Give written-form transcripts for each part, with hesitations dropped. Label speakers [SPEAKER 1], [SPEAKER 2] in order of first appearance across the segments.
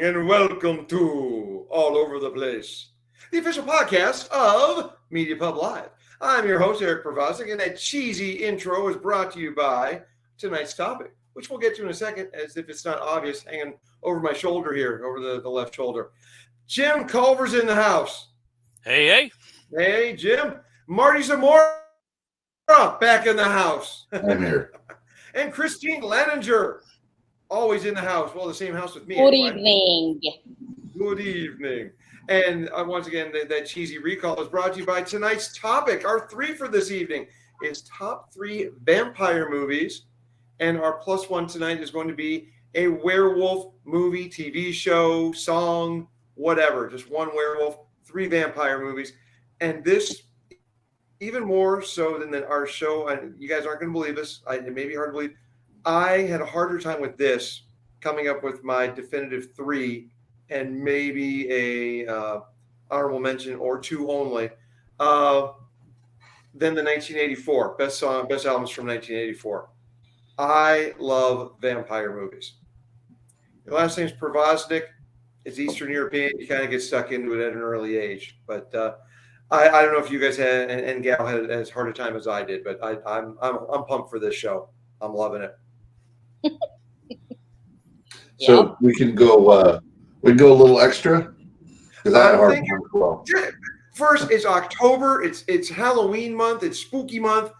[SPEAKER 1] and welcome to All Over the Place, the official podcast of Media Pub Live. I'm your host, Eric Provosnik, and that cheesy intro is brought to you by tonight's topic, which we'll get to in a second, as if it's not obvious, hanging over my shoulder here, over the left shoulder. Jim Culver's in the house.
[SPEAKER 2] Hey.
[SPEAKER 1] Hey, Jim. Marty Zamora back in the house.
[SPEAKER 3] I'm here.
[SPEAKER 1] And Christine Lanninger, always in the house. Well, the same house with me.
[SPEAKER 4] Good
[SPEAKER 1] anyway.
[SPEAKER 4] evening.
[SPEAKER 1] Good evening. And once again, that cheesy recall is brought to you by tonight's topic. Our three for this evening is top 3 vampire movies. And our plus one tonight is going to be a werewolf movie, TV show, song, whatever. Just one werewolf, 3 vampire movies. And this, even more so than our show, and you guys aren't going to believe this. It may be hard to believe. I had a harder time with this coming up with my definitive 3 and maybe a honorable mention or 2 only than the 1984 best albums from 1984. I love vampire movies. The last name's Provosnik. It's Eastern European. You kind of get stuck into it at an early age. But I don't know if you guys had and Gal had as hard a time as I did, but I'm pumped for this show. I'm loving it.
[SPEAKER 3] So we can go a little extra because I had a hard time as well.
[SPEAKER 1] First, it's October. It's Halloween month. It's spooky month.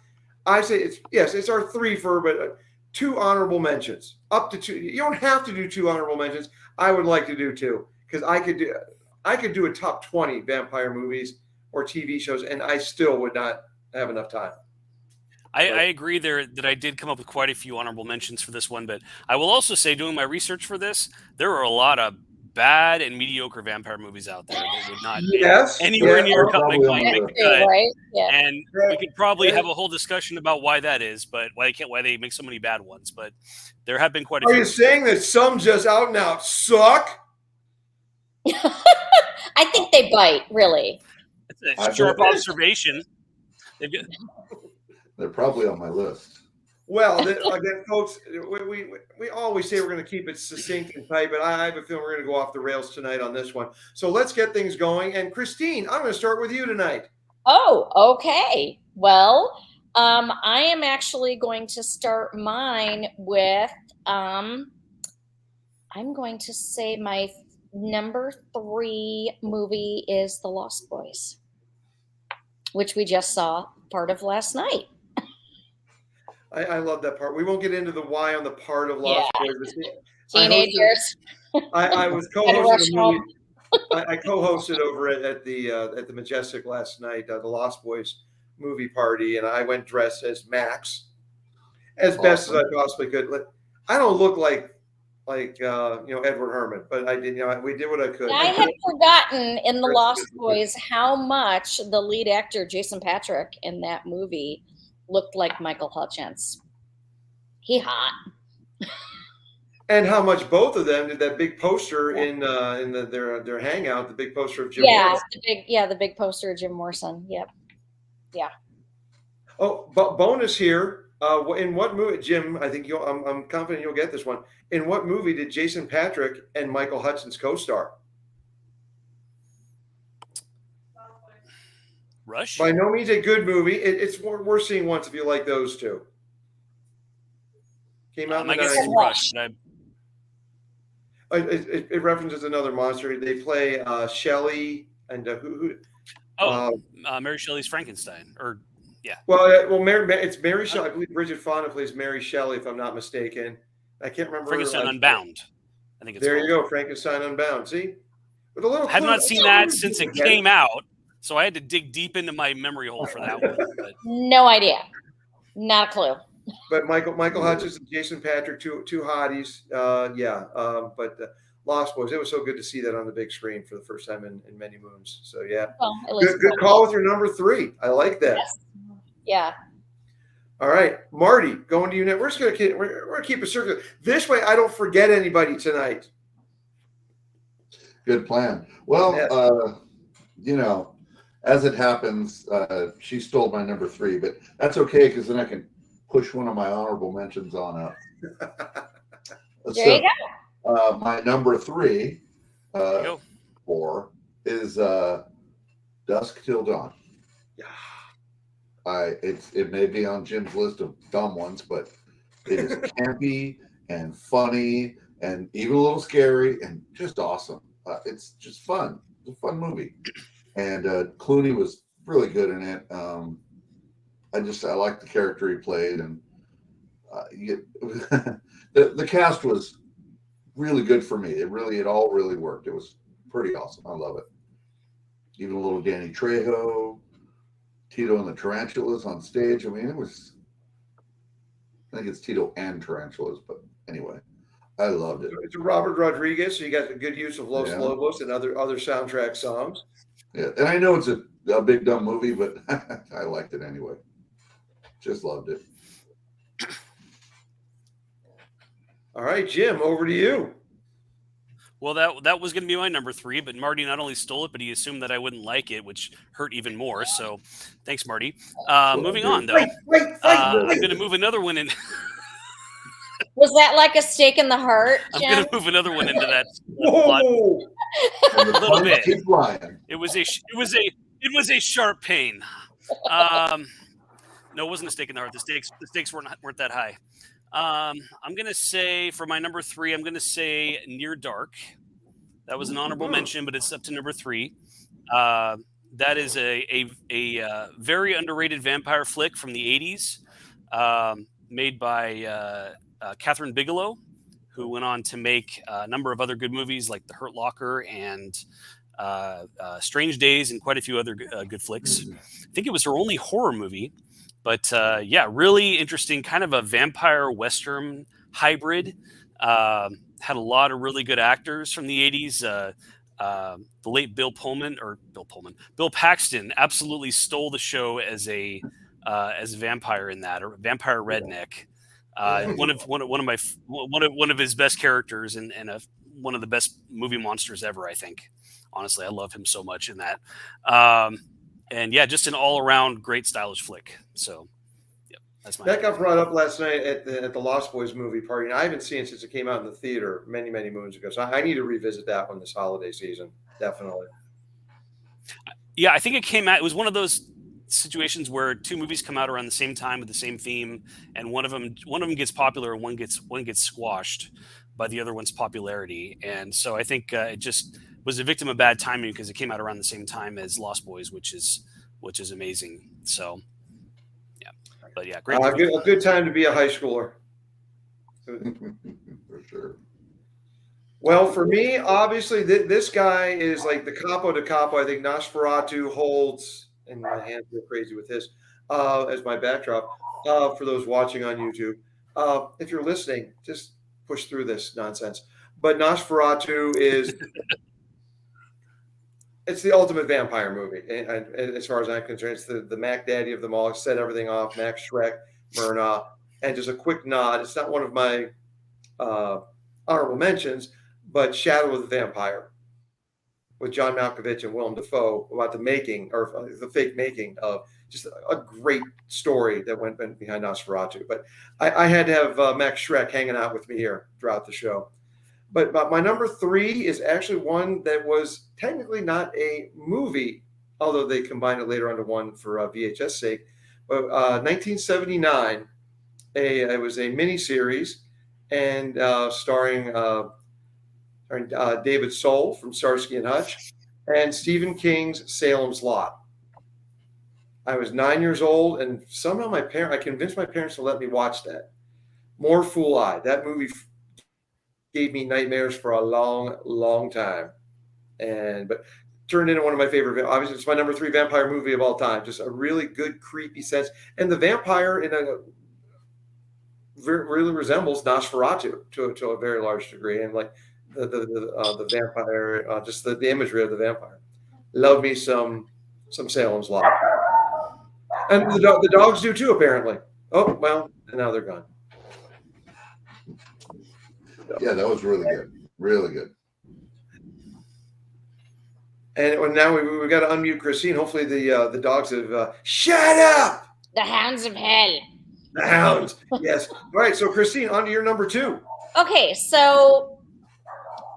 [SPEAKER 1] I say it's our Threefer, but 2 honorable mentions, up to 2. You don't have to do 2 honorable mentions. I would like to do 2 because I could do a top 20 vampire movies or TV shows, and I still would not have enough time.
[SPEAKER 2] I agree there that I did come up with quite a few honorable mentions for this one, but I will also say, doing my research for this, there are a lot of bad and mediocre vampire movies out there that would not anywhere near make the cut.
[SPEAKER 4] Right? Yeah.
[SPEAKER 2] And we could probably have a whole discussion about why that is, but why they make so many bad ones. But there have been quite a few.
[SPEAKER 1] Are you saying that some just out and out suck?
[SPEAKER 4] I think they bite, really.
[SPEAKER 2] It's a sharp observation.
[SPEAKER 3] They're probably on my list.
[SPEAKER 1] Well, again, folks, we always say we're going to keep it succinct and tight, but I have a feeling we're going to go off the rails tonight on this one. So let's get things going. And Christine, I'm going to start with you tonight.
[SPEAKER 4] Oh, okay. Well, I am actually going to start mine with, I'm going to say my number 3 movie is The Lost Boys, which we just saw part of last night.
[SPEAKER 1] I love that part. We won't get into the why on the part of Lost Boys.
[SPEAKER 4] Teenagers.
[SPEAKER 1] I was co-hosting a movie. I co-hosted over at the Majestic last night, the Lost Boys movie party, and I went dressed as Max as best as I possibly could. I don't look like Edward Herman, but I did. We did what I could.
[SPEAKER 4] I had forgotten in The Lost Boys how much the lead actor Jason Patric in that movie looked like Michael Hutchence. He hot.
[SPEAKER 1] And how much both of them did that big poster in their hangout, the big poster of Jim Morrison.
[SPEAKER 4] The big poster of Jim Morrison. Yep. Yeah.
[SPEAKER 1] Oh, but bonus here. In what movie, Jim? I think I'm confident you'll get this one. In what movie did Jason Patric and Michael Hutchence co-star?
[SPEAKER 2] Rush?
[SPEAKER 1] By no means a good movie. It's worth seeing once if you like those 2. Came out in the 90s.
[SPEAKER 2] Rush.
[SPEAKER 1] It references another monster. They play Shelley and who?
[SPEAKER 2] Mary Shelley's Frankenstein.
[SPEAKER 1] It's Mary Shelley. I believe Bridget Fonda plays Mary Shelley, if I'm not mistaken. I can't remember.
[SPEAKER 2] Frankenstein Unbound. I think it's
[SPEAKER 1] there. You go, Frankenstein Unbound. See, with a little.
[SPEAKER 2] I have not seen that since it came out, so I had to dig deep into my memory hole for that one. But.
[SPEAKER 4] No idea. Not a clue.
[SPEAKER 1] But Michael Hutchence and Jason Patric, two hotties. But Lost Boys, it was so good to see that on the big screen for the first time in many moons. So yeah, good call with your number 3. I like that.
[SPEAKER 4] Yes. Yeah.
[SPEAKER 1] All right, Marty, going to you next. We're gonna keep it circular. This way, I don't forget anybody tonight.
[SPEAKER 3] Good plan. Well,
[SPEAKER 1] yes.
[SPEAKER 3] As it happens, she stole my number 3, but that's okay because then I can push one of my honorable mentions on up.
[SPEAKER 4] There you go.
[SPEAKER 3] My number 3
[SPEAKER 2] Go.
[SPEAKER 3] 4 is Dusk Till Dawn.
[SPEAKER 1] Yeah.
[SPEAKER 3] It may be on Jim's list of dumb ones, but it is campy and funny and even a little scary and just awesome. It's just fun. It's a fun movie, and Clooney was really good in it. I like the character he played, and the cast was really good for me. It all really worked. It was pretty awesome. I love it. Even a little Danny Trejo, Tito and the Tarantulas on stage. I mean, I think it's Tito and Tarantulas, but anyway, I loved it.
[SPEAKER 1] It's Robert Rodriguez, so you got the good use of Los Lobos and other soundtrack songs.
[SPEAKER 3] Yeah, and I know it's a big dumb movie, but I liked it anyway. Just loved it.
[SPEAKER 1] All right, Jim, over to you.
[SPEAKER 2] Well, that was going to be my number 3, but Marty not only stole it, but he assumed that I wouldn't like it, which hurt even more. So, thanks, Marty. Moving on, though, I'm going to move another one in.
[SPEAKER 4] Was that like a stake in the heart, Jim?
[SPEAKER 2] I'm going to move another one into that
[SPEAKER 1] Whoa!
[SPEAKER 2] a little bit.
[SPEAKER 3] Keep flying.
[SPEAKER 2] It was a sharp pain. No, it wasn't a stake in the heart. The stakes weren't that high. I'm going to say for my number 3, I'm going to say Near Dark. That was an honorable mention, but it's up to number 3. That is a very underrated vampire flick from the 80s, made by Catherine Bigelow, who went on to make a number of other good movies like The Hurt Locker and Strange Days and quite a few other good flicks. I think it was her only horror movie. But really interesting, kind of a vampire Western hybrid. Had a lot of really good actors from the 80s. The late Bill Paxton absolutely stole the show as a vampire in that, or vampire redneck. One of his best characters and one of the best movie monsters ever, I think. Honestly, I love him so much in that. And yeah, just an all-around great stylish flick. So, yeah, that's my.
[SPEAKER 1] That got brought up last night at the Lost Boys movie party, and I haven't seen it since it came out in the theater many, many moons ago. So I need to revisit that one this holiday season, definitely.
[SPEAKER 2] Yeah, I think it came out. It was one of those situations where 2 movies come out around the same time with the same theme, and one of them gets popular, and one gets squashed by the other one's popularity. And so I think it just was a victim of bad timing because it came out around the same time as Lost Boys, which is amazing. So, yeah, but yeah, great.
[SPEAKER 1] A good time to be a high schooler.
[SPEAKER 3] For sure.
[SPEAKER 1] Well, for me, obviously, this guy is like the capo de capo. I think Nosferatu holds, and my hands go crazy with this, as my backdrop. For those watching on YouTube, if you're listening, just push through this nonsense. But Nosferatu is. It's the ultimate vampire movie, and as far as I'm concerned. It's the Mac Daddy of them all. Set everything off. Max Schreck, Myrna, and just a quick nod. It's not one of my honorable mentions, but Shadow of the Vampire with John Malkovich and Willem Dafoe about the making, or the fake making of just a great story that went behind Nosferatu. But I had to have Max Schreck hanging out with me here throughout the show. But my number 3 is actually one that was technically not a movie, although they combined it later onto one for VHS sake. But 1979, it was a miniseries, and starring David Soul from Starsky and Hutch, and Stephen King's Salem's Lot. I was 9 years old, and somehow I convinced my parents to let me watch that. More fool I. That movie gave me nightmares for a long, long time, but turned into one of my favorite. Obviously, it's my number 3 vampire movie of all time. Just a really good, creepy sense, and the vampire really resembles Nosferatu to a very large degree, and like the vampire, just the imagery of the vampire. Love me some Salem's Lot, and the dogs do too, apparently. Oh well, and now they're gone.
[SPEAKER 3] Yeah, that was really good. Really good.
[SPEAKER 1] And now we've got to unmute Christine. Hopefully the dogs have shut up.
[SPEAKER 4] The Hounds of Hell.
[SPEAKER 1] The Hounds. Yes. All right. So Christine, on to your number 2.
[SPEAKER 4] Okay, so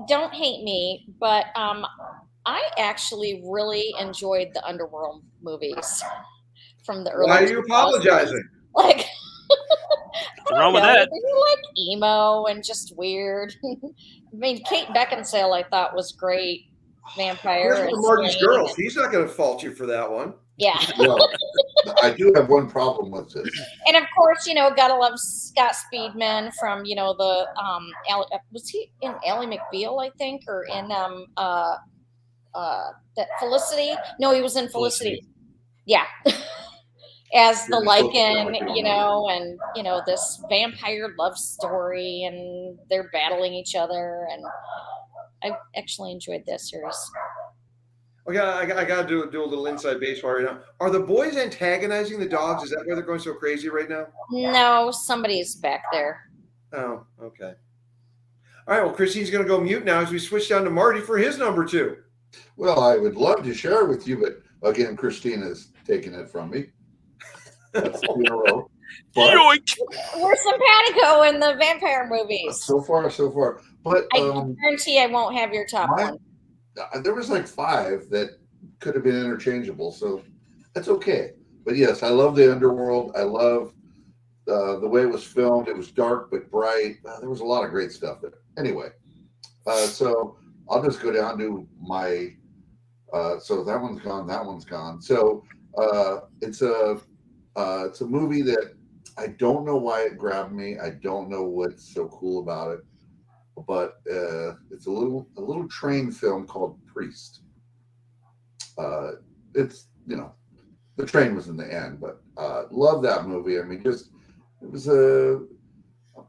[SPEAKER 4] don't hate me, but I actually really enjoyed the Underworld movies from the early
[SPEAKER 1] Why are you
[SPEAKER 4] 2000s.
[SPEAKER 1] apologizing?
[SPEAKER 4] Like,
[SPEAKER 2] Nothing wrong with
[SPEAKER 4] no,
[SPEAKER 2] that.
[SPEAKER 4] they were like emo and just weird. I mean, Kate Beckinsale I thought was great. Vampire
[SPEAKER 1] That's one
[SPEAKER 4] and
[SPEAKER 1] of Marty's
[SPEAKER 4] Slane.
[SPEAKER 1] girls. He's not going to fault you for that one.
[SPEAKER 4] Yeah.
[SPEAKER 3] Well, I do have one problem with this.
[SPEAKER 4] And of course, gotta love Scott Speedman from, the was he in Ally McBeal, I think, or in that Felicity? No, he was in Felicity. Yeah. As the
[SPEAKER 3] You're supposed to feel
[SPEAKER 4] Lycan,
[SPEAKER 3] like you don't know.
[SPEAKER 4] and this vampire love story, and they're battling each other, and I actually enjoyed that series.
[SPEAKER 1] Okay, I got to do a little inside baseball right now. Are the boys antagonizing the dogs? Is that why they're going so crazy right now?
[SPEAKER 4] No, somebody's back there.
[SPEAKER 1] Oh, okay. All right, well, Christine's going to go mute now as we switch down to Marty for his number 2.
[SPEAKER 3] Well, I would love to share with you, but again, Christina's taking it from me. That's 2 in a row. But
[SPEAKER 2] Yoink!
[SPEAKER 4] We're simpatico in the vampire movies.
[SPEAKER 3] so far. But
[SPEAKER 4] I guarantee I won't have your top one.
[SPEAKER 3] there was like 5 that could have been interchangeable, so that's okay. But yes, I love the Underworld. I love the way it was filmed. It was dark but bright. There was a lot of great stuff there. Anyway, so I'll just go down to my. So that one's gone. That one's gone. So it's a movie that I don't know why it grabbed me. I don't know what's so cool about it, but it's a little train film called Priest. It's the train was in the end, but love that movie. I mean,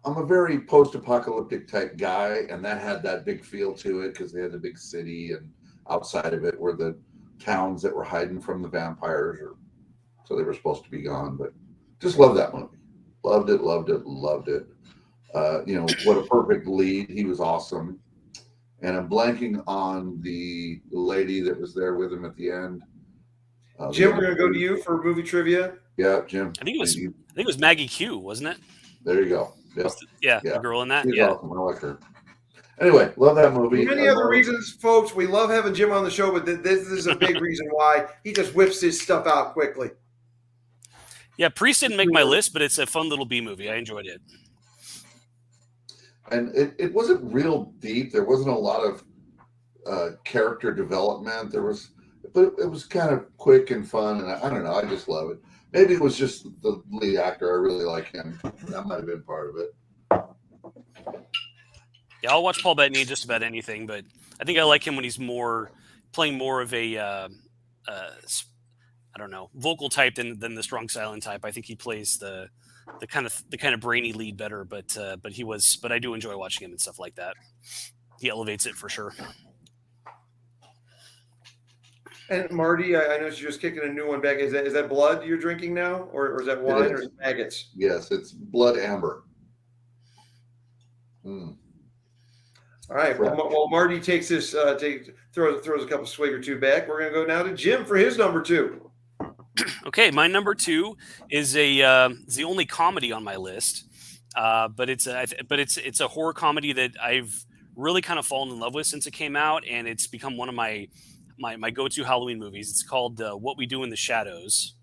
[SPEAKER 3] I'm a very post-apocalyptic type guy, and that had that big feel to it because they had the big city, and outside of it were the towns that were hiding from the vampires, or so they were supposed to be gone. But just love that movie. Loved it. What a perfect lead. He was awesome. And I'm blanking on the lady that was there with him at the end.
[SPEAKER 1] Jim, we're going to go to you for movie trivia.
[SPEAKER 3] Yeah, Jim.
[SPEAKER 2] I think it was Maggie Q, wasn't it?
[SPEAKER 3] There you go.
[SPEAKER 2] Yeah, the girl in that.
[SPEAKER 3] She's
[SPEAKER 2] Yeah.
[SPEAKER 3] awesome. I like her. Anyway, love that movie.
[SPEAKER 1] For many other reasons, folks, we love having Jim on the show, but this is a big reason why. He just whips his stuff out quickly.
[SPEAKER 2] Yeah, Priest didn't make my list, but it's a fun little B movie. I enjoyed it.
[SPEAKER 3] And it wasn't real deep. There wasn't a lot of character development. But it was kind of quick and fun. And I don't know. I just love it. Maybe it was just the lead actor. I really like him. That might have been part of it.
[SPEAKER 2] Yeah, I'll watch Paul Bettany just about anything, but I think I like him when he's playing more of a I don't know, vocal type than the strong silent type. I think he plays the kind of brainy lead better, but I do enjoy watching him and stuff like that. He elevates it for sure. And
[SPEAKER 1] Marty, I know you're just kicking a new one back. Is that blood you're drinking now, or is that wine, or is it maggots?
[SPEAKER 3] Yes, it's blood amber. Mm.
[SPEAKER 1] All right. Well, Marty takes this, throws a couple swig or two back. We're going to go now to Jim for his number 2.
[SPEAKER 2] Okay, my number 2 is the only comedy on my list, but it's a horror comedy that I've really kind of fallen in love with since it came out, and it's become one of my go-to Halloween movies. It's called What We Do in the Shadows.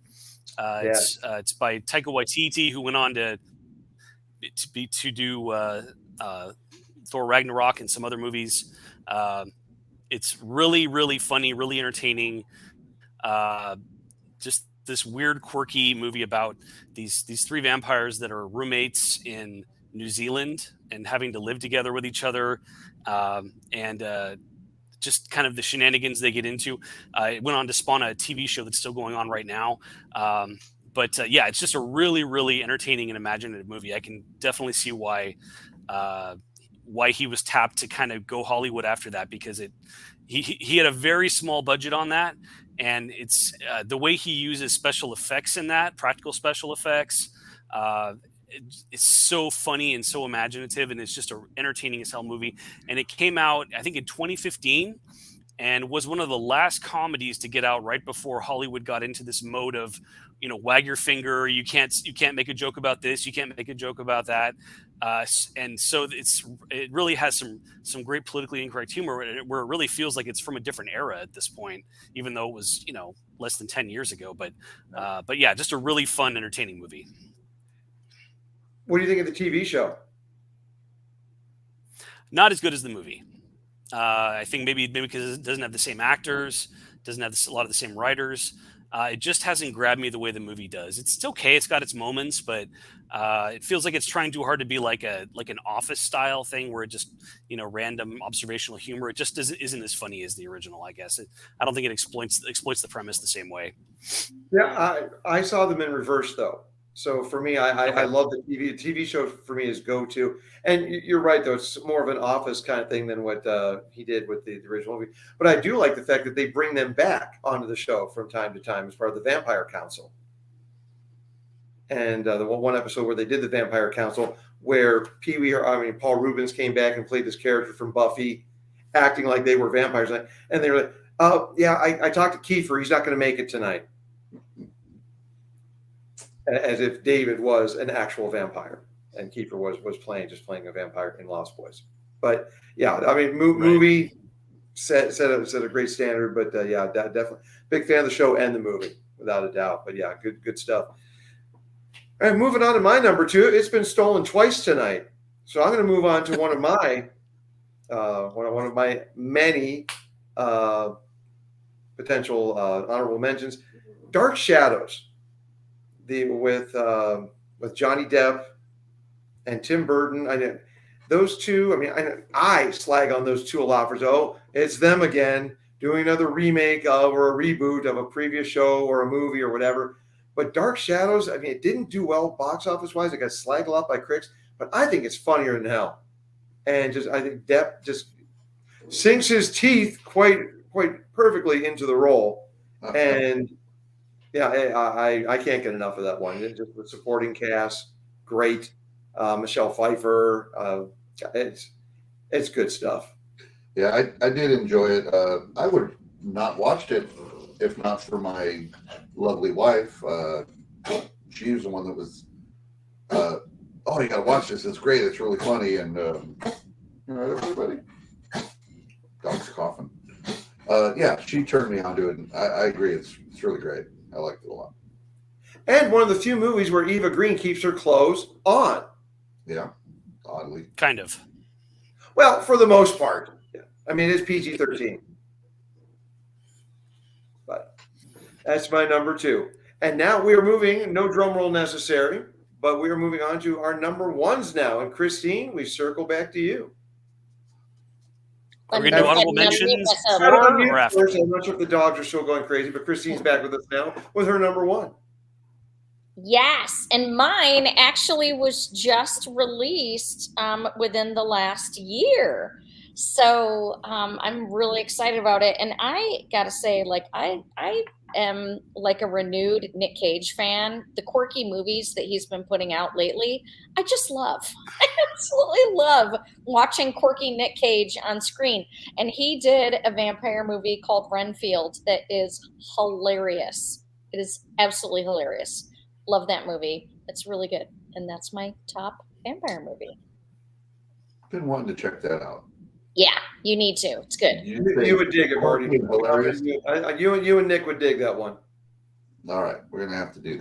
[SPEAKER 2] It's by Taika Waititi, who went on to do Thor Ragnarok and some other movies. It's really, really funny, really entertaining. Just this weird, quirky movie about these 3 vampires that are roommates in New Zealand and having to live together with each other, and just kind of the shenanigans they get into. It went on to spawn a TV show that's still going on right now. But it's just a really, really entertaining and imaginative movie. I can definitely see why he was tapped to kind of go Hollywood after that, because he had a very small budget on that. And it's the way he uses special effects in that, practical special effects. It's so funny and so imaginative, and it's just an entertaining as hell movie. And it came out, I think, in 2015. and was one of the last comedies to get out right before Hollywood got into this mode of, wag your finger. You can't make a joke about this. You can't make a joke about that. And so it really has some great politically incorrect humor where it really feels like it's from a different era at this point, even though it was less than 10 years ago. But yeah, just a really fun, entertaining movie.
[SPEAKER 1] What do you think of the TV show?
[SPEAKER 2] Not as good as the movie. I think maybe because it doesn't have the same actors, doesn't have a lot of the same writers. It just hasn't grabbed me the way the movie does. It's okay. It's got its moments, but it feels like it's trying too hard to be like an Office style thing where it just, random observational humor. It just isn't as funny as the original, I guess. I don't think it exploits the premise the same way.
[SPEAKER 1] Yeah, I saw them in reverse though. So for me, I love the TV. The TV show for me is go-to. And you're right, though. It's more of an Office kind of thing than what he did with the original movie. But I do like the fact that they bring them back onto the show from time to time as part of the Vampire Council. And the one episode where they did the Vampire Council, where Paul Rubens came back and played this character from Buffy, acting like they were vampires. And they were like, oh, yeah, I talked to Kiefer. He's not going to make it tonight. As if David was an actual vampire and Kiefer was playing a vampire in Lost Boys. But yeah, I mean, movie set a great standard. But yeah, definitely big fan of the show and the movie without a doubt. But yeah, good stuff. All right, moving on to my number 2. It's been stolen twice tonight, so I'm going to move on to one of my many potential honorable mentions. Dark Shadows. With Johnny Depp and Tim Burton. Those two. I mean, I slag on those two a lot for it's them again doing another remake of or a reboot of a previous show or a movie or whatever. But Dark Shadows, I mean, it didn't do well box office wise. It got slagged a lot by critics, but I think it's funnier than hell. And I think Depp just sinks his teeth quite perfectly into the role. And yeah, I can't get enough of that one. Just the supporting cast, great. Michelle Pfeiffer, it's good stuff.
[SPEAKER 3] Yeah, I did enjoy it. I would not watched it if not for my lovely wife. She was the one that was, oh, you got to watch this. It's great. It's really funny. And all right, everybody. Dog's coughing. Yeah, she turned me onto it, and I agree. It's really great. I liked it a lot.
[SPEAKER 1] And one of the few movies where Eva Green keeps her clothes on.
[SPEAKER 3] Yeah, oddly.
[SPEAKER 2] Kind of.
[SPEAKER 1] Well, for the most part. Yeah. I mean, it's PG-13. But that's my number 2. And now we are moving, no drum roll necessary, but we are moving on to our number 1s now. And Christine, we circle back to you.
[SPEAKER 2] Are we going to do honorable mentions
[SPEAKER 1] or after? I'm not sure if the dogs are still going crazy, but Christine's back with us now with her number 1.
[SPEAKER 4] Yes, and mine actually was just released within the last year. So I'm really excited about it. And I got to say, like, I am like a renewed Nick Cage fan. The quirky movies that he's been putting out lately, I just love. I absolutely love watching quirky Nick Cage on screen. And he did a vampire movie called Renfield that is hilarious. It is absolutely hilarious. Love that movie. It's really good. And that's my top vampire movie.
[SPEAKER 3] Been wanting to check that out.
[SPEAKER 4] Yeah, you need to. It's good.
[SPEAKER 1] You would dig it, Marty. You and Nick would dig that one.
[SPEAKER 3] All right, we're gonna have to do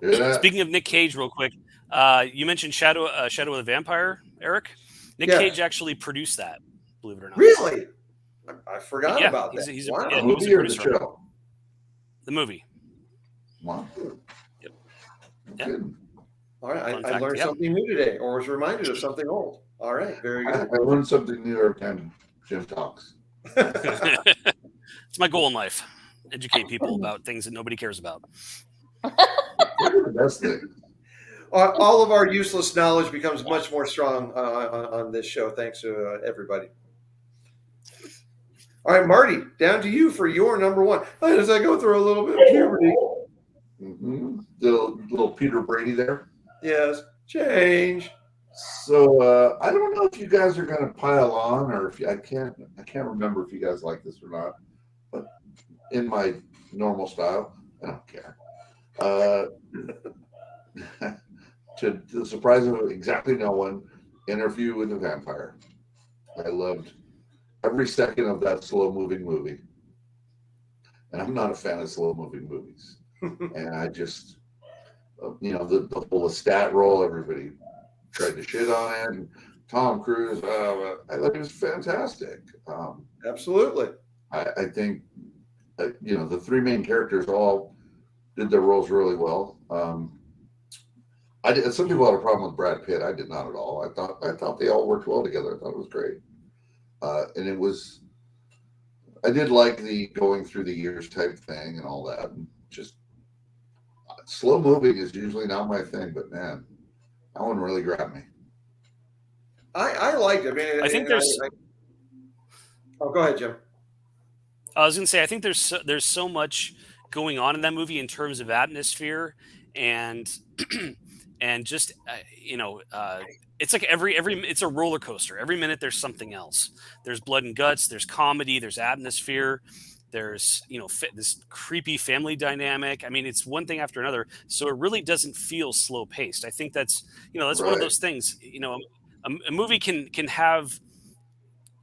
[SPEAKER 3] that.
[SPEAKER 2] Speaking of Nick Cage, real quick, you mentioned Shadow of the Vampire, Eric. Nick Cage actually produced that. Believe it or not.
[SPEAKER 1] Really? I forgot about that.
[SPEAKER 2] He's
[SPEAKER 1] wow.
[SPEAKER 3] The movie or the show?
[SPEAKER 2] The movie.
[SPEAKER 3] Wow.
[SPEAKER 2] Yep.
[SPEAKER 3] Good.
[SPEAKER 1] All right, I learned something new today, or was reminded of something old. All right, very good.
[SPEAKER 3] I learned something new every time Jim talks.
[SPEAKER 2] It's my goal in life. Educate people about things that nobody cares about.
[SPEAKER 3] The best thing.
[SPEAKER 1] All of our useless knowledge becomes much more strong on this show, thanks to everybody. All right, Marty, down to you for your number 1. As I go through a little bit of puberty.
[SPEAKER 3] Mm-hmm. Little Peter Brady there.
[SPEAKER 1] Yes, change.
[SPEAKER 3] So I don't know if you guys are going to pile on, or if I can't remember if you guys like this or not. But in my normal style, I don't care. To the surprise of exactly no one, Interview with a Vampire. I loved every second of that slow moving movie, and I'm not a fan of slow moving movies. And I just, the whole stat roll, everybody tried to shit on it. And Tom Cruise, I thought he was fantastic.
[SPEAKER 1] Absolutely.
[SPEAKER 3] I think, the three main characters all did their roles really well. Some people had a problem with Brad Pitt. I did not at all. I thought they all worked well together. I thought it was great. And I did like the going through the years type thing and all that. And just slow moving is usually not my thing, but man, that one really grabbed me.
[SPEAKER 1] I liked it. I mean,
[SPEAKER 2] I think there's.
[SPEAKER 1] Oh, go ahead, Jim.
[SPEAKER 2] I was going to say, I think there's so much going on in that movie in terms of atmosphere and and just it's like every it's a roller coaster. Every minute there's something else. There's blood and guts. There's comedy. There's atmosphere. There's this creepy family dynamic. I mean, it's one thing after another. So it really doesn't feel slow paced. I think that's that's one of those things. A movie can have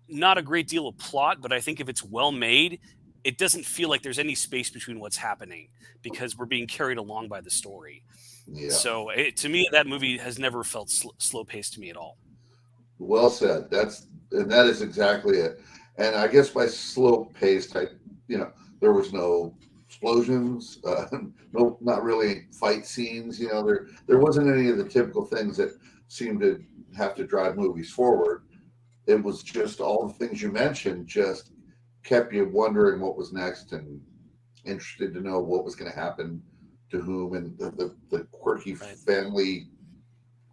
[SPEAKER 2] not a great deal of plot, but I think if it's well made, it doesn't feel like there's any space between what's happening because we're being carried along by the story. Yeah. So to me, that movie has never felt slow paced to me at all.
[SPEAKER 3] Well said. That is exactly it. And I guess by slow paced, there was no explosions, no, not really fight scenes. There wasn't any of the typical things that seem to have to drive movies forward. It was just all the things you mentioned just kept you wondering what was next and interested to know what was going to happen to whom, and the quirky family,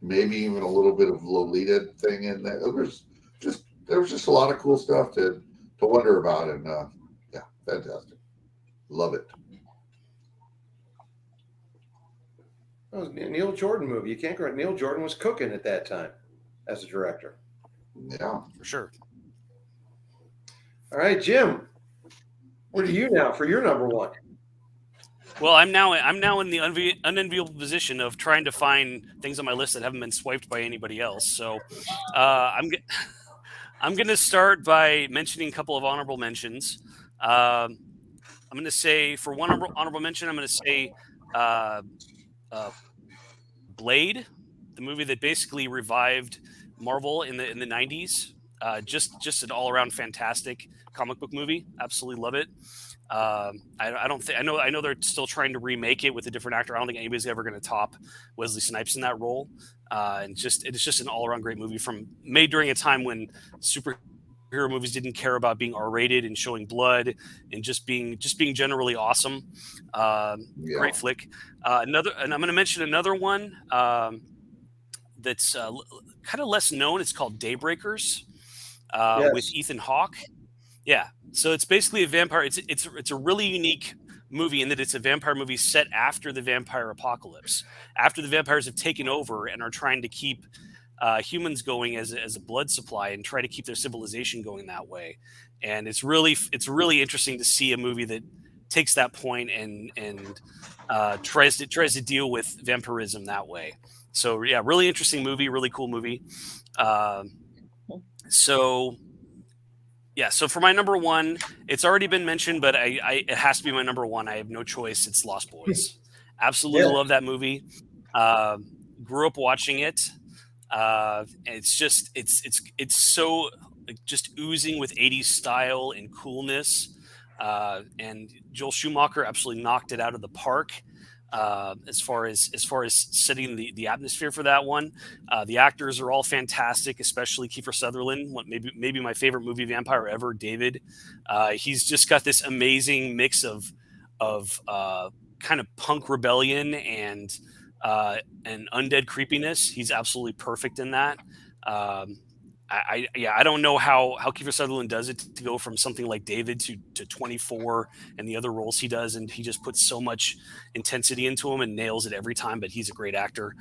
[SPEAKER 3] maybe even a little bit of Lolita thing in there. There was just a lot of cool stuff to wonder about, and yeah, fantastic. Love it.
[SPEAKER 1] That was a Neil Jordan movie. You can't go right. Neil Jordan was cooking at that time as a director.
[SPEAKER 3] Yeah,
[SPEAKER 2] for sure.
[SPEAKER 1] All right, Jim. What are you now for your number one?
[SPEAKER 2] Well, I'm now in the unenviable position of trying to find things on my list that haven't been swiped by anybody else. So I'm going to start by mentioning a couple of honorable mentions. I'm going to say for one honorable mention, I'm going to say Blade, the movie that basically revived Marvel in the 90s. Just an all around fantastic comic book movie. Absolutely love it. I don't think I know they're still trying to remake it with a different actor. I don't think anybody's ever going to top Wesley Snipes in that role. And it's just an all around great movie made during a time when superhero movies didn't care about being R-rated and showing blood and just being generally awesome. Great flick. And I'm going to mention another one that's kind of less known. It's called Daybreakers with Ethan Hawke. Yeah. So it's basically a vampire. It's a really unique movie in that it's a vampire movie set after the vampire apocalypse, after the vampires have taken over and are trying to keep humans going as a blood supply and try to keep their civilization going that way. And it's really interesting to see a movie that takes that point and tries to deal with vampirism that way. So yeah, really interesting movie, really cool movie. So for my number one, it's already been mentioned, but it has to be my number one. I have no choice. It's Lost Boys. Absolutely love that movie. Grew up watching it. It's so just oozing with 80s style and coolness. And Joel Schumacher absolutely knocked it out of the park. As far as setting the atmosphere for that one. The actors are all fantastic, especially Kiefer Sutherland, maybe my favorite movie vampire ever, David. He's just got this amazing mix of kind of punk rebellion and undead creepiness. He's absolutely perfect in that. I don't know how Kiefer Sutherland does it to go from something like David to 24 and the other roles he does, and he just puts so much intensity into him and nails it every time. But he's a great actor.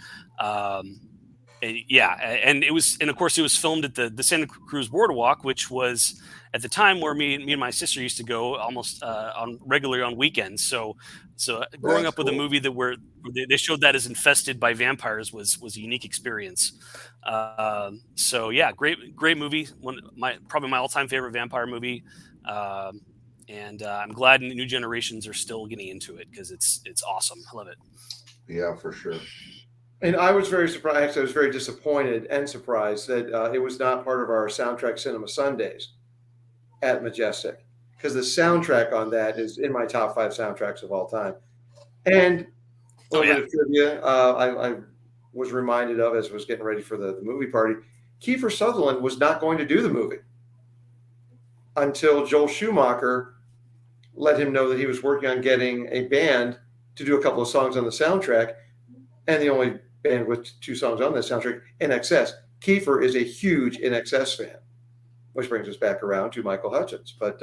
[SPEAKER 2] and of course it was filmed at the Santa Cruz Boardwalk, which was at the time where me and my sister used to go almost regularly on weekends. So growing up with a movie where they showed that as infested by vampires was a unique experience. So yeah, great movie. Probably my all-time favorite vampire movie. And I'm glad new generations are still getting into it because it's awesome. I love it.
[SPEAKER 3] Yeah, for sure.
[SPEAKER 1] And I was very surprised. I was very disappointed and surprised that it was not part of our Soundtrack Cinema Sundays at Majestic, because the soundtrack on that is in my top 5 soundtracks of all time. And a little bit of trivia I was reminded of as I was getting ready for the movie party. Kiefer Sutherland was not going to do the movie until Joel Schumacher let him know that he was working on getting a band to do a couple of songs on the soundtrack. And the only band with 2 songs on this soundtrack, NXS. Kiefer is a huge NXS fan, which brings us back around to Michael Hutchence. But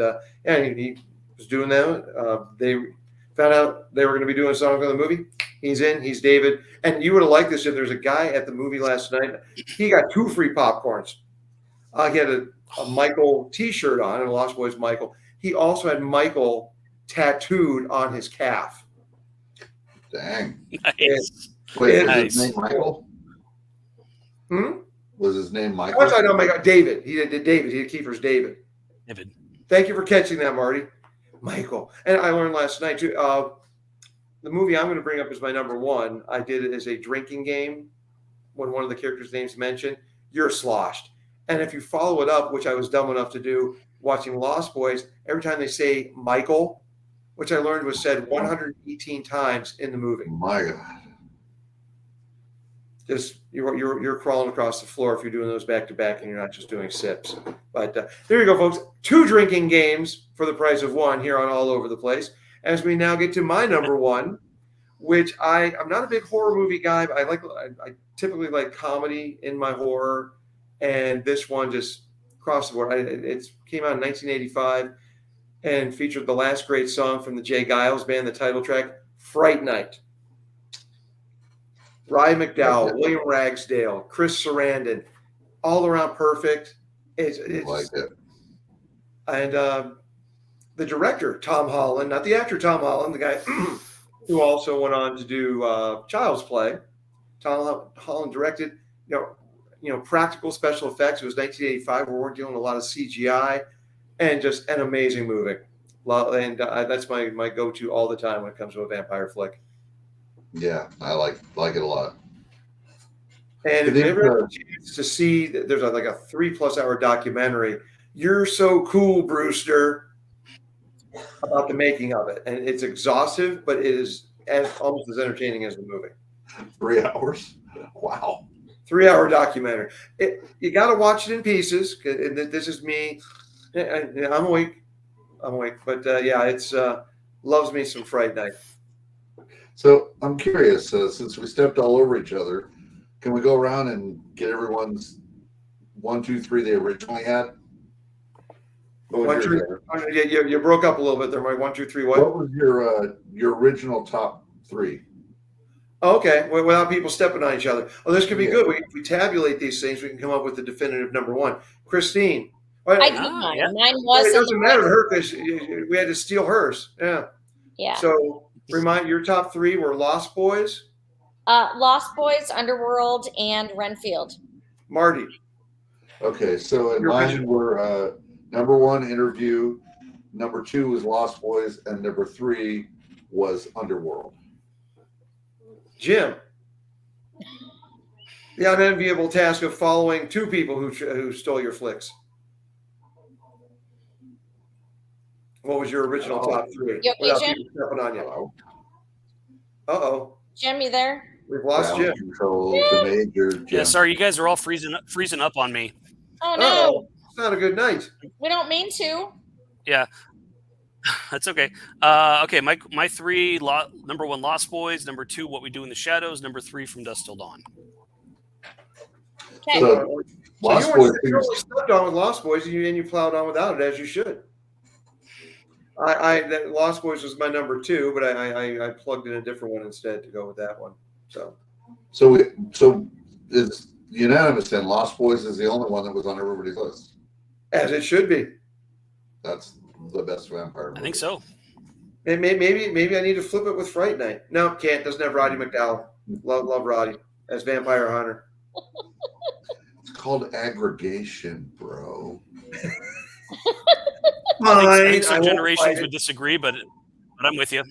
[SPEAKER 1] he was doing that. They found out they were going to be doing songs on the movie. He's in. He's David. And you would have liked this if there's a guy at the movie last night. He got 2 free popcorns. He had a Michael T-shirt on, and Lost Boys Michael. He also had Michael tattooed on his calf.
[SPEAKER 3] Dang.
[SPEAKER 2] Nice.
[SPEAKER 3] Wait, was his name Michael? Was his name Michael?
[SPEAKER 1] Oh my God, David. He did David. He did Kiefer's David.
[SPEAKER 2] David.
[SPEAKER 1] Thank you for catching that, Marty. Michael. And I learned last night, too, the movie I'm going to bring up as my number 1, I did it as a drinking game. When one of the characters' names mentioned, you're sloshed. And if you follow it up, which I was dumb enough to do, watching Lost Boys, every time they say Michael, which I learned was said 118 times in the movie.
[SPEAKER 3] My God.
[SPEAKER 1] Just you're crawling across the floor if you're doing those back to back and you're not just doing sips. But there you go, folks. 2 drinking games for the price of 1 here on All Over the Place. As we now get to my number 1, which I'm not a big horror movie guy, but I typically like comedy in my horror, and this one just crossed the board. It came out in 1985 and featured the last great song from the Jay Giles Band, the title track, "Fright Night." Ryan McDowell, William Ragsdale, Chris Sarandon, all around perfect. It's
[SPEAKER 3] like it.
[SPEAKER 1] And the director, Tom Holland, not the actor Tom Holland, the guy who also went on to do Child's Play. Tom Holland directed, practical special effects. It was 1985. We weren't dealing with a lot of CGI, and just an amazing movie. And that's my go-to all the time when it comes to a vampire flick.
[SPEAKER 3] Yeah, I like it a lot.
[SPEAKER 1] And if you ever have a chance to see, there's like a 3+ hour documentary, "You're So Cool, Brewster," about the making of it. And it's exhaustive, but it is almost as entertaining as the movie.
[SPEAKER 3] 3 hours? Wow.
[SPEAKER 1] 3-hour documentary. You got to watch it in pieces. And this is me. I'm awake. But it's loves me some Fright Night.
[SPEAKER 3] So I'm curious, since we stepped all over each other, can we go around and get everyone's 1, 2, 3 they originally had?
[SPEAKER 1] You broke up a little bit there, Mike. 1, 2, 3.
[SPEAKER 3] What was your original top 3?
[SPEAKER 1] Okay, without people stepping on each other. Oh, this could be good. We tabulate these things. We can come up with the definitive number 1. Christine.
[SPEAKER 4] I did mine.
[SPEAKER 2] Yeah.
[SPEAKER 4] Mine was.
[SPEAKER 1] It doesn't matter to her because we had to steal hers. Yeah.
[SPEAKER 4] Yeah.
[SPEAKER 1] So remind your top 3 were Lost Boys,
[SPEAKER 4] Lost Boys, Underworld, and Renfield.
[SPEAKER 1] Marty.
[SPEAKER 3] Okay, so mine were number 1 Interview, number 2 was Lost Boys, and number 3 was Underworld.
[SPEAKER 1] Jim. The unenviable task of following 2 people who stole your flicks. What was your original top 3?
[SPEAKER 4] You okay,
[SPEAKER 1] without
[SPEAKER 4] Jim?
[SPEAKER 1] people stepping on you.
[SPEAKER 3] Hello?
[SPEAKER 1] Uh-oh.
[SPEAKER 4] Jim, you there?
[SPEAKER 1] We've lost
[SPEAKER 3] Ground
[SPEAKER 1] Jim.
[SPEAKER 3] control to Major Jim.
[SPEAKER 2] Yeah, sorry, you guys are all freezing up on me.
[SPEAKER 4] Oh no,
[SPEAKER 1] Uh-oh. It's not a good night.
[SPEAKER 4] we don't mean to.
[SPEAKER 2] Yeah, that's okay. Okay, my 3: number 1, Lost Boys; number 2, What We Do in the Shadows; number 3, From Dusk Till Dawn.
[SPEAKER 4] Okay.
[SPEAKER 3] So, Lost
[SPEAKER 1] you
[SPEAKER 3] Boys
[SPEAKER 1] only stepped on with Lost Boys, and you plowed on without it, as you should. That Lost Boys was my number 2, but I plugged in a different one instead to go with that one. So
[SPEAKER 3] is unanimous in. Lost Boys is the only one that was on everybody's list.
[SPEAKER 1] As it should be.
[SPEAKER 3] That's the best vampire movie.
[SPEAKER 2] I think so.
[SPEAKER 1] And maybe I need to flip it with Fright Night. No, can't. Doesn't have Roddy McDowell. Love Roddy as Vampire Hunter.
[SPEAKER 3] It's called aggregation, bro.
[SPEAKER 2] I think some generations would disagree, but I'm with you.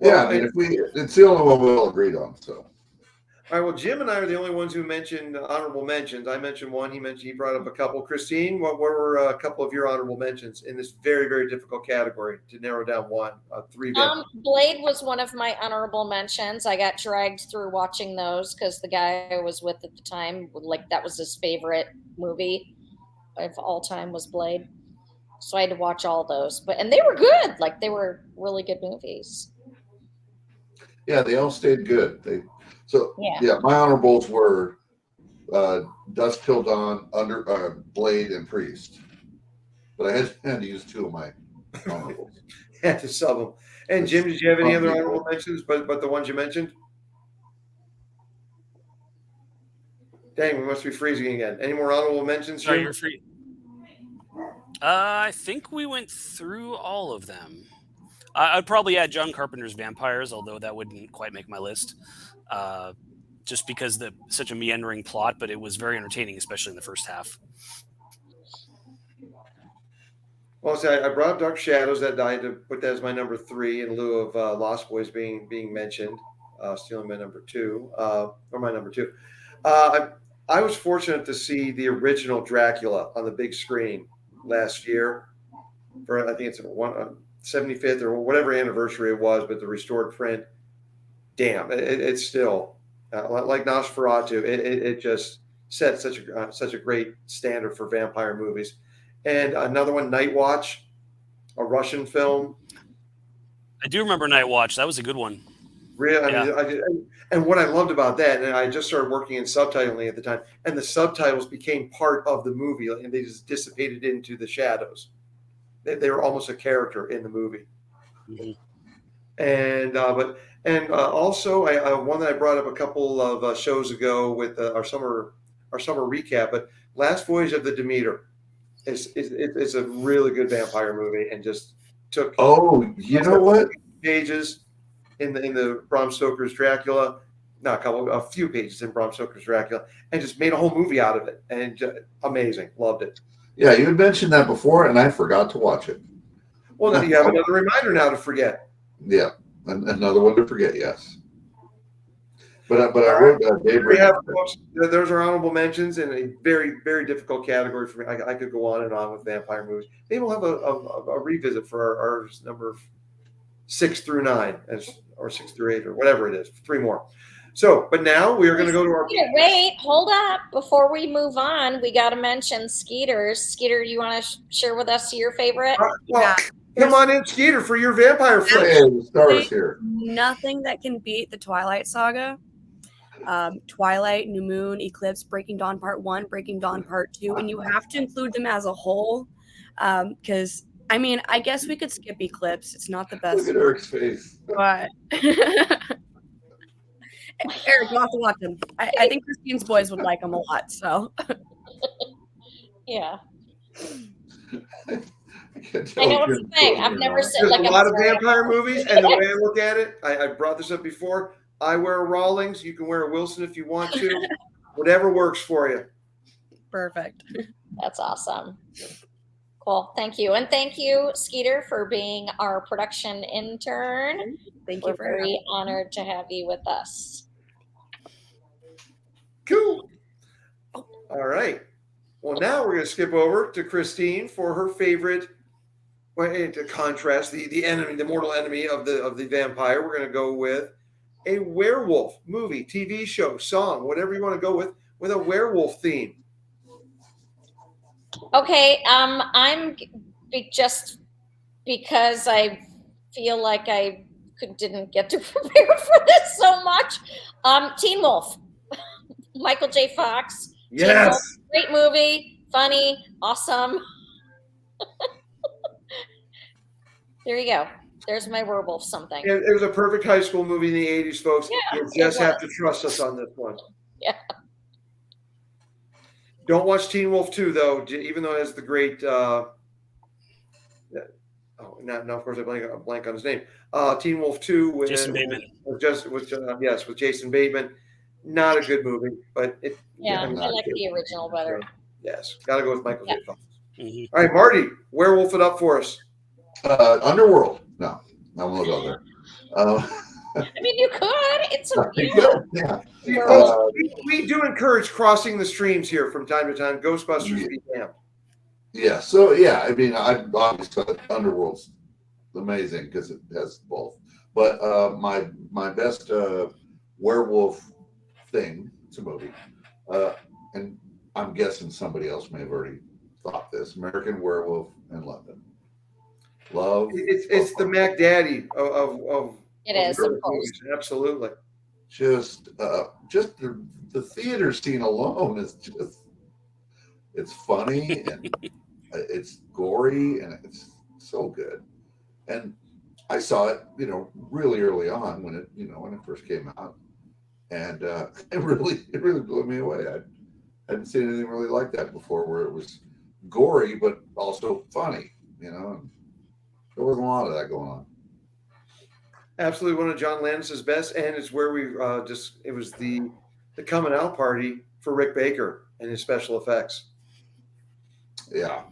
[SPEAKER 3] Yeah, I mean, it's the only one we all agreed on. So,
[SPEAKER 1] all right. Well, Jim and I are the only ones who mentioned honorable mentions. I mentioned one. He brought up a couple. Christine, what were a couple of your honorable mentions in this very, very difficult category to narrow down one? Three.
[SPEAKER 4] Blade was one of my honorable mentions. I got dragged through watching those because the guy I was with at the time, like, that was his favorite movie of all time was Blade. So I had to watch all those, and they were good. Like, they were really good movies.
[SPEAKER 3] yeah, they all stayed good. My honorables were Dusk Till Dawn, Blade, and Priest. But I had to use two of my honorables.
[SPEAKER 1] Had to sub them. And Jim, did you have any other honorable mentions, but the ones you mentioned? Dang, we must be freezing again. Any more honorable mentions, Jim?
[SPEAKER 2] Sorry, you're free. I think we went through all of them. I'd probably add John Carpenter's Vampires, although that wouldn't quite make my list. Just because such a meandering plot, but it was very entertaining, especially in the first half.
[SPEAKER 1] Well, see, I brought up Dark Shadows. That I had to put that as my number 3 in lieu of Lost Boys being mentioned. Stealing my number 2, or my number 2. I was fortunate to see the original Dracula on the big screen last year. For I think it's 75th or whatever anniversary it was, but the restored print. Damn, it's still like Nosferatu. It just set such a great standard for vampire movies. And another one, Night Watch, a Russian film.
[SPEAKER 2] I do remember Night Watch. That was a good one.
[SPEAKER 1] Really, and what I loved about that, and I just started working in subtitling at the time, and the subtitles became part of the movie, and they just dissipated into the shadows. They were almost a character in the movie.
[SPEAKER 2] Mm-hmm.
[SPEAKER 1] And also one that I brought up a couple of shows ago with our summer recap, but Last Voyage of the Demeter is a really good vampire movie, and just took
[SPEAKER 3] you know what,
[SPEAKER 1] pages in the Bram Stoker's Dracula, a few pages in Bram Stoker's Dracula, and just made a whole movie out of it, and amazing, loved it.
[SPEAKER 3] Yeah, you had mentioned that before, and I forgot to watch it.
[SPEAKER 1] Well, then you have another reminder now to forget.
[SPEAKER 3] Yeah, another one to forget. Yes, but I wrote
[SPEAKER 1] folks, those are honorable mentions in a very, very difficult category for me. I could go on and on with vampire movies. Maybe we'll have a revisit for our number 6 through 9, or 6 through 8, or whatever it is. 3 more. So, but now we are going to go to our.
[SPEAKER 4] Wait, hold up! Before we move on, we got to mention Skeeters. Skeeter, you want to share with us your favorite?
[SPEAKER 1] Come on in, Skeeter, for your vampire flick.
[SPEAKER 3] The stars here.
[SPEAKER 5] Nothing that can beat the Twilight Saga. Twilight, New Moon, Eclipse, Breaking Dawn Part 1, Breaking Dawn Part 2, and you have to include them as a whole, because I mean, I guess we could skip Eclipse. It's not the best.
[SPEAKER 3] Look at Eric's face.
[SPEAKER 5] But Eric, you'll have to watch them. I think Christine's boys would like them a lot. So
[SPEAKER 4] yeah.
[SPEAKER 3] I
[SPEAKER 4] know what you're saying. I've never seen
[SPEAKER 1] a lot of vampire movies, and the way I look at it, I brought this up before. I wear a Rawlings. You can wear a Wilson if you want to. Whatever works for you.
[SPEAKER 5] Perfect.
[SPEAKER 4] That's awesome. Cool. Thank you. And thank you, Skeeter, for being our production intern.
[SPEAKER 5] Thank you.
[SPEAKER 4] We're very honored to have you with us.
[SPEAKER 1] Cool. All right. Well, now we're going to skip over to Christine for her favorite. Well, to contrast the enemy, the mortal enemy of the vampire, we're going to go with a werewolf movie, TV show, song, whatever you want to go with a werewolf theme.
[SPEAKER 4] Okay, I'm just because I feel like I didn't get to prepare for this so much. Teen Wolf, Michael J. Fox.
[SPEAKER 1] Yes,
[SPEAKER 4] Wolf, great movie, funny, awesome. There you go. There's my werewolf something.
[SPEAKER 1] It was a perfect high school movie in the 80s, folks.
[SPEAKER 4] Yeah,
[SPEAKER 1] you just have to trust us on this one.
[SPEAKER 4] Yeah.
[SPEAKER 1] Don't watch Teen Wolf 2 though, even though it has the great. Now of course I blank on his name. Teen Wolf 2 with
[SPEAKER 2] Jason Bateman.
[SPEAKER 1] with Jason Bateman. Not a good movie, but it.
[SPEAKER 4] Yeah,
[SPEAKER 1] I mean,
[SPEAKER 4] I like the original better.
[SPEAKER 1] yes, got to go with Michael J. Fox.
[SPEAKER 2] Mm-hmm.
[SPEAKER 1] All right, Marty, werewolf it up for us.
[SPEAKER 3] Underworld. No, I won't go there.
[SPEAKER 4] I mean, you could. It's a
[SPEAKER 3] Yeah.
[SPEAKER 1] We do encourage crossing the streams here from time to time. Ghostbusters be damned.
[SPEAKER 3] Yeah. So yeah, I mean, I obviously Underworld's amazing because it has both. But my best werewolf thing, it's a movie, and I'm guessing somebody else may have already thought this. American Werewolf in London. Love.
[SPEAKER 1] It's the Mac Daddy of
[SPEAKER 4] It is, of course.
[SPEAKER 1] movies. Absolutely.
[SPEAKER 3] Just the theater scene alone is just, it's funny and it's gory and it's so good. And I saw it, really early on when it first came out, and it really blew me away. I hadn't seen anything really like that before, where it was gory but also funny. And there wasn't a lot of that going on.
[SPEAKER 1] Absolutely one of John Landis's best, and it's where we it was the coming out party for Rick Baker and his special effects.
[SPEAKER 3] Yeah.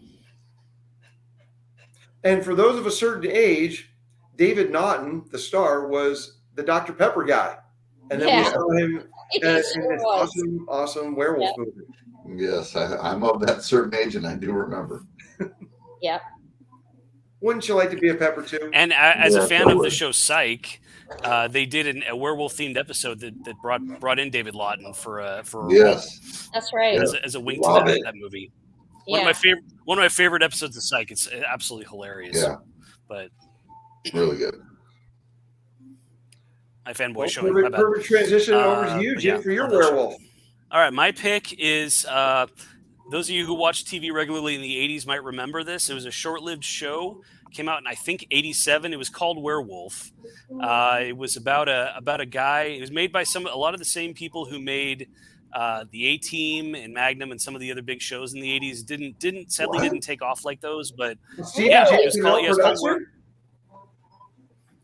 [SPEAKER 1] And for those of a certain age, David Naughton, the star, was the Dr. Pepper guy. And then we saw him in this awesome werewolf movie.
[SPEAKER 3] Yes, I'm of that certain age, and I do remember.
[SPEAKER 4] Yep.
[SPEAKER 1] Wouldn't you like to be a Pepper too?
[SPEAKER 2] And as a fan of the show Psych, they did a werewolf themed episode that brought in David Lawton for
[SPEAKER 3] yes,
[SPEAKER 4] that's right,
[SPEAKER 2] as a wink to that movie. One of my favorite episodes of Psych. It's absolutely hilarious.
[SPEAKER 3] Yeah,
[SPEAKER 2] but
[SPEAKER 3] really good.
[SPEAKER 2] My fanboy showing. My bad.
[SPEAKER 1] Perfect transition over to you, Jim, for your werewolf.
[SPEAKER 2] All right, my pick is those of you who watched TV regularly in the 80s might remember this. It was a short-lived show. Came out in, I think, 87. It was called Werewolf. It was about a guy. It was made by a lot of the same people who made the A-Team and Magnum and some of the other big shows in the 80s. Sadly didn't take off like those, but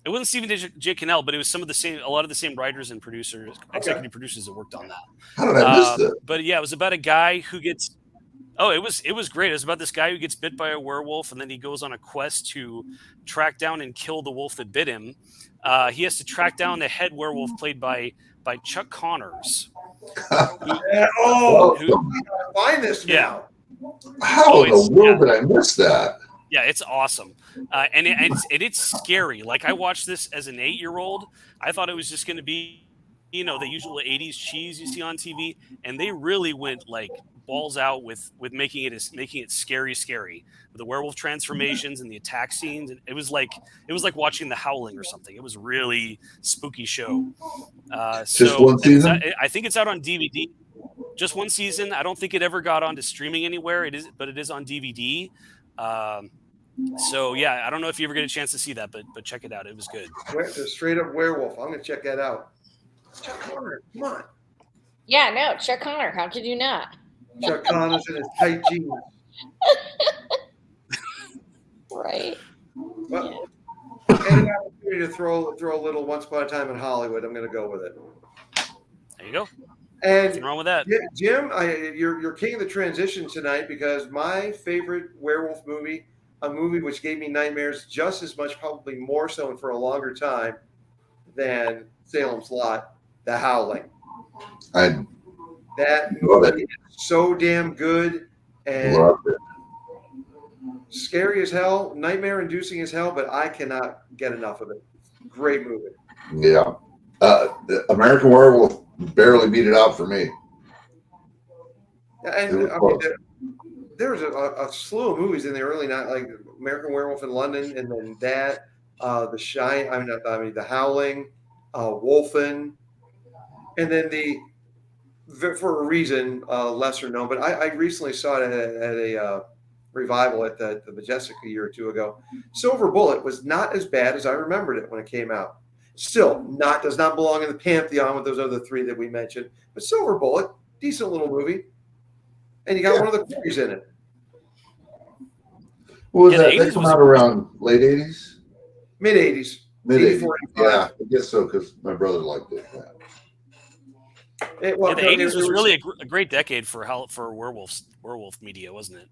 [SPEAKER 2] it wasn't Stephen J. Cannell, but it was a lot of the same writers and producers, executive producers that worked on that.
[SPEAKER 3] How did I miss that?
[SPEAKER 2] But yeah, it was about a guy who gets. Oh, it was great. It was about this guy who gets bit by a werewolf, and then he goes on a quest to track down and kill the wolf that bit him. He has to track down the head werewolf played by Chuck Connors.
[SPEAKER 1] Find this now.
[SPEAKER 3] How in the world did I miss that?
[SPEAKER 2] Yeah, it's awesome, and it's scary. Like, I watched this as an 8-year-old. I thought it was just going to be, the usual 80s cheese you see on TV, and they really went like balls out with making it scary, with the werewolf transformations and the attack scenes. And it was like watching The Howling or something. It was a really spooky show.
[SPEAKER 3] Just one season?
[SPEAKER 2] I think it's out on DVD. Just one season. I don't think it ever got onto streaming anywhere. It is on DVD. So yeah, I don't know if you ever get a chance to see that, but check it out. It was good.
[SPEAKER 1] Straight up werewolf. I'm gonna check that out. Chuck Connor, come on.
[SPEAKER 4] Yeah, no, Chuck Connor. How could you not?
[SPEAKER 1] Chuck Connor's in his tight jeans.
[SPEAKER 4] Right.
[SPEAKER 1] Well, any opportunity to throw a little Once Upon a Time in Hollywood, I'm gonna go with it.
[SPEAKER 2] There you go.
[SPEAKER 1] And
[SPEAKER 2] nothing wrong with that.
[SPEAKER 1] Jim, you're king of the transition tonight, because my favorite werewolf movie, a movie which gave me nightmares just as much, probably more so and for a longer time than Salem's Lot, The Howling. That movie is so damn good and scary as hell, nightmare inducing as hell, but I cannot get enough of it. Great movie.
[SPEAKER 3] Yeah. American Werewolf barely beat it out for me.
[SPEAKER 1] And there was a slew of movies in the early night, like American Werewolf in London, and then that, The Howling, Wolfen, and then for a reason lesser known, but I recently saw it at a revival at the Majestic a year or two ago. Silver Bullet was not as bad as I remembered it when it came out. Still, does not belong in the pantheon with those other three that we mentioned. But Silver Bullet, decent little movie, and you got one of the Corys in it.
[SPEAKER 3] What was
[SPEAKER 2] Yeah, the
[SPEAKER 3] that? That
[SPEAKER 2] 80s
[SPEAKER 3] come
[SPEAKER 2] was-
[SPEAKER 3] out around late 80s?
[SPEAKER 1] Mid 80s.
[SPEAKER 3] Mid 80s.
[SPEAKER 1] 84,
[SPEAKER 3] Yeah, I guess so, because my brother liked it. Yeah.
[SPEAKER 2] The 80s was really a great decade for werewolf media, wasn't it?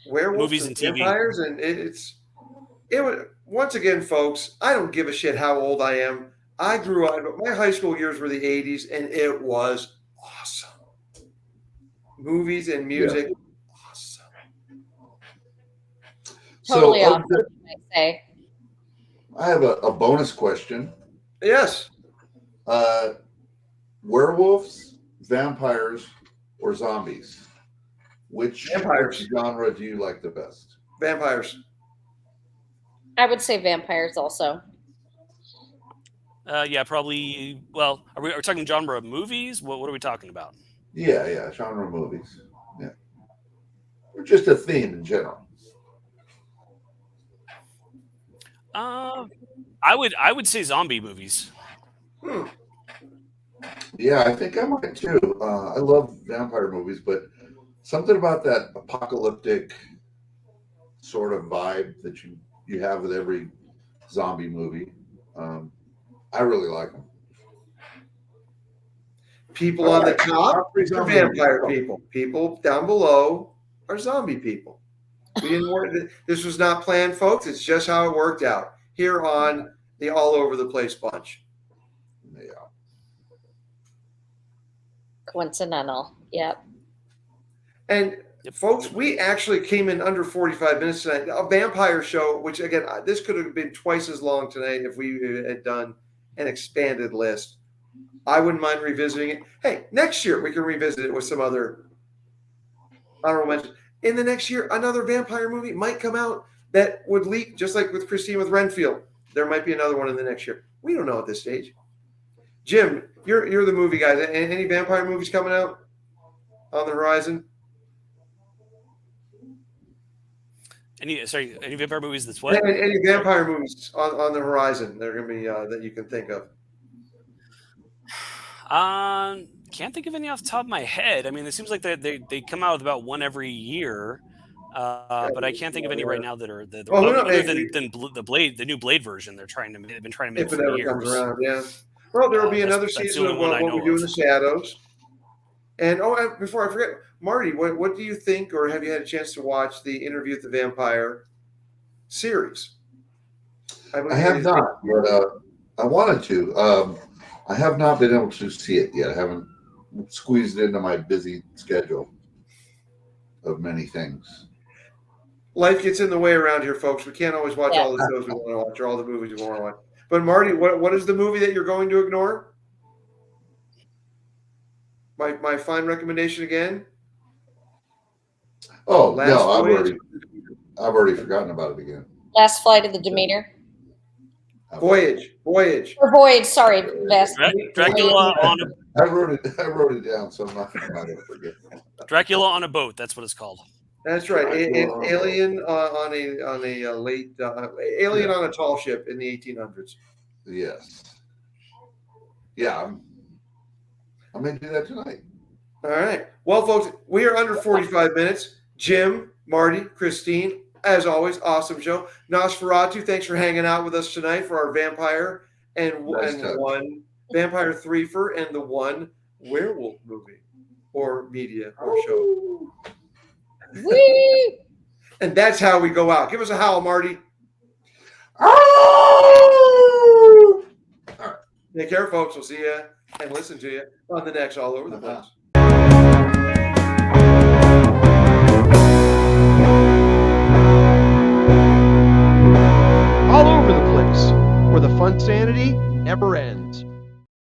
[SPEAKER 1] Werewolves
[SPEAKER 2] Movies
[SPEAKER 1] and
[SPEAKER 2] and TV.
[SPEAKER 1] vampires, and it was, once again, folks, I don't give a shit how old I am. I grew up, my high school years were the 80s, and it was awesome. Movies and music, awesome.
[SPEAKER 4] Totally
[SPEAKER 3] So,
[SPEAKER 4] awesome, I say.
[SPEAKER 3] I have a bonus question.
[SPEAKER 1] Yes.
[SPEAKER 3] Werewolves, vampires, or zombies? Which
[SPEAKER 1] Vampires.
[SPEAKER 3] genre do you like the best?
[SPEAKER 1] Vampires.
[SPEAKER 4] I would say vampires also.
[SPEAKER 2] Yeah, probably. Well, are we talking genre of movies? What are we talking about?
[SPEAKER 3] Yeah, genre movies. Yeah. Or just a theme in general.
[SPEAKER 2] I would say zombie movies.
[SPEAKER 3] Yeah, I think I might too. I love vampire movies, but something about that apocalyptic sort of vibe that you have with every zombie movie. I really like them.
[SPEAKER 1] People on the top are
[SPEAKER 3] zombie
[SPEAKER 1] vampire
[SPEAKER 3] movies.
[SPEAKER 1] people. People down below are zombie people. We didn't work. This was not planned, folks. It's just how it worked out here on the All Over the Place bunch.
[SPEAKER 3] Yeah.
[SPEAKER 4] Coincidental. Yep.
[SPEAKER 1] And folks, we actually came in under 45 minutes tonight. A vampire show, which again, this could have been twice as long tonight if we had done an expanded list. I wouldn't mind revisiting it. Hey, next year we can revisit it with some other honorable mentions. In the next year, another vampire movie might come out that would leak, just like with Christine with Renfield. There might be another one in the next year. We don't know at this stage. Jim, you're the movie guy. Any vampire movies coming out on the horizon?
[SPEAKER 2] Any vampire movies that's what?
[SPEAKER 1] Any vampire movies on the horizon that are going to be that you can think of?
[SPEAKER 2] Can't think of any off the top of my head. I mean, it seems like they come out with about one every year, but I can't think of any right now that are other than the new Blade version. They've been trying to make
[SPEAKER 1] If it
[SPEAKER 2] for
[SPEAKER 1] ever
[SPEAKER 2] years.
[SPEAKER 1] comes around, yeah. Well, there will be another
[SPEAKER 2] that's the
[SPEAKER 1] season
[SPEAKER 2] only
[SPEAKER 1] of
[SPEAKER 2] one I
[SPEAKER 1] what we
[SPEAKER 2] know
[SPEAKER 1] do
[SPEAKER 2] of.
[SPEAKER 1] in the shadows. And before I forget, Marty, what do you think, or have you had a chance to watch the Interview with the Vampire series?
[SPEAKER 3] I have not, but I wanted to. I have not been able to see it yet. I haven't squeezed it into my busy schedule of many things.
[SPEAKER 1] Life gets in the way around here, folks. We can't always watch all the shows we want to watch or all the movies we want to watch. But Marty, what is the movie that you're going to ignore? My fine recommendation again.
[SPEAKER 3] Oh
[SPEAKER 1] Last
[SPEAKER 3] no,
[SPEAKER 1] Voyage?
[SPEAKER 3] I've already forgotten about it again.
[SPEAKER 4] Last Flight of the Demeter.
[SPEAKER 1] Voyage.
[SPEAKER 4] Or Voyage, sorry, Vest.
[SPEAKER 2] Dracula on
[SPEAKER 3] I wrote it down, so I'm not going to forget.
[SPEAKER 2] Dracula on a boat. That's what it's called.
[SPEAKER 1] That's right. Alien on a late alien on a tall ship in the 1800s.
[SPEAKER 3] Yes. Yeah, I may do that tonight.
[SPEAKER 1] All right. Well, folks, we are under 45 minutes. Jim, Marty, Christine, as always, awesome show. Nosferatu, thanks for hanging out with us tonight for our vampire and one vampire threefer and the one werewolf movie or media or show.
[SPEAKER 4] Whee!
[SPEAKER 1] And that's how we go out. Give us a howl, Marty.
[SPEAKER 3] Oh! All right.
[SPEAKER 1] Take care, folks. We'll see you and listen to you on the next All Over the Place.
[SPEAKER 6] All Over the Place, where the fun sanity never ends.